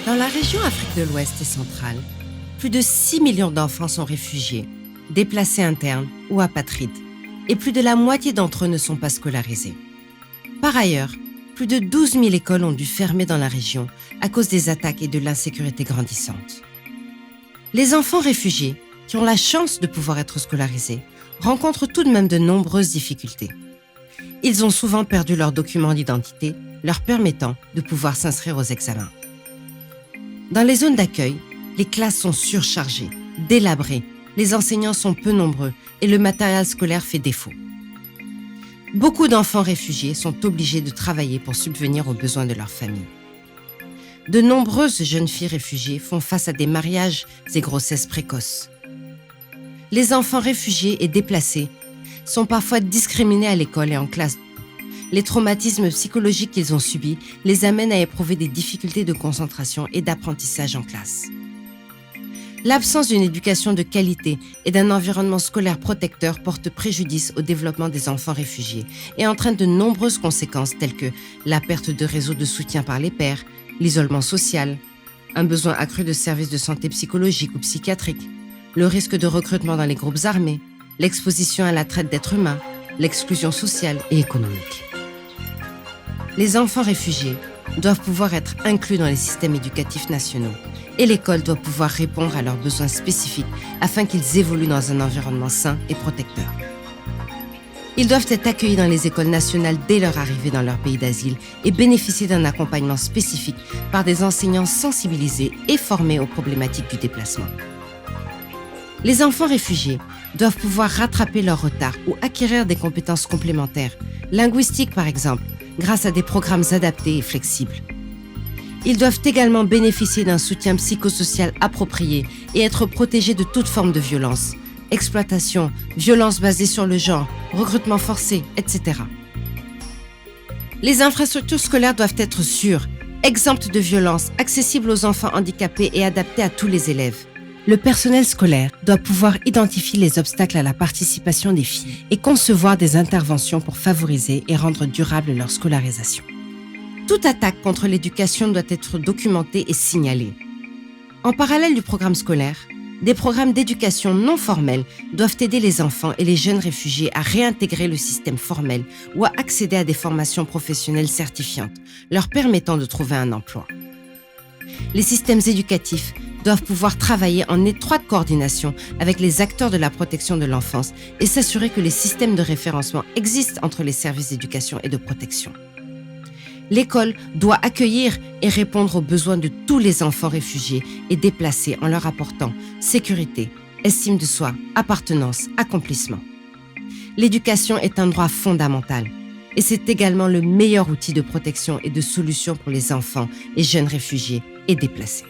Dans la région Afrique de l'Ouest et centrale, plus de 6 millions d'enfants sont réfugiés, déplacés internes ou apatrides, et plus de la moitié d'entre eux ne sont pas scolarisés. Par ailleurs, plus de 12 000 écoles ont dû fermer dans la région à cause des attaques et de l'insécurité grandissante. Les enfants réfugiés, qui ont la chance de pouvoir être scolarisés, rencontrent tout de même de nombreuses difficultés. Ils ont souvent perdu leurs documents d'identité, leur permettant de pouvoir s'inscrire aux examens. Dans les zones d'accueil, les classes sont surchargées, délabrées, les enseignants sont peu nombreux et le matériel scolaire fait défaut. Beaucoup d'enfants réfugiés sont obligés de travailler pour subvenir aux besoins de leur famille. De nombreuses jeunes filles réfugiées font face à des mariages et grossesses précoces. Les enfants réfugiés et déplacés sont parfois discriminés à l'école et en classe. Les traumatismes psychologiques qu'ils ont subis les amènent à éprouver des difficultés de concentration et d'apprentissage en classe. L'absence d'une éducation de qualité et d'un environnement scolaire protecteur porte préjudice au développement des enfants réfugiés et entraîne de nombreuses conséquences telles que la perte de réseaux de soutien par les pairs, l'isolement social, un besoin accru de services de santé psychologique ou psychiatrique, le risque de recrutement dans les groupes armés, l'exposition à la traite d'êtres humains, l'exclusion sociale et économique. Les enfants réfugiés doivent pouvoir être inclus dans les systèmes éducatifs nationaux et l'école doit pouvoir répondre à leurs besoins spécifiques afin qu'ils évoluent dans un environnement sain et protecteur. Ils doivent être accueillis dans les écoles nationales dès leur arrivée dans leur pays d'asile et bénéficier d'un accompagnement spécifique par des enseignants sensibilisés et formés aux problématiques du déplacement. Les enfants réfugiés doivent pouvoir rattraper leur retard ou acquérir des compétences complémentaires, linguistiques par exemple, grâce à des programmes adaptés et flexibles. Ils doivent également bénéficier d'un soutien psychosocial approprié et être protégés de toute forme de violence, exploitation, violence basée sur le genre, recrutement forcé, etc. Les infrastructures scolaires doivent être sûres, exemptes de violence, accessibles aux enfants handicapés et adaptées à tous les élèves. Le personnel scolaire doit pouvoir identifier les obstacles à la participation des filles et concevoir des interventions pour favoriser et rendre durable leur scolarisation. Toute attaque contre l'éducation doit être documentée et signalée. En parallèle du programme scolaire, des programmes d'éducation non formels doivent aider les enfants et les jeunes réfugiés à réintégrer le système formel ou à accéder à des formations professionnelles certifiantes, leur permettant de trouver un emploi. Les systèmes éducatifs doivent pouvoir travailler en étroite coordination avec les acteurs de la protection de l'enfance et s'assurer que les systèmes de référencement existent entre les services d'éducation et de protection. L'école doit accueillir et répondre aux besoins de tous les enfants réfugiés et déplacés en leur apportant sécurité, estime de soi, appartenance, accomplissement. L'éducation est un droit fondamental et c'est également le meilleur outil de protection et de solution pour les enfants et jeunes réfugiés et déplacés.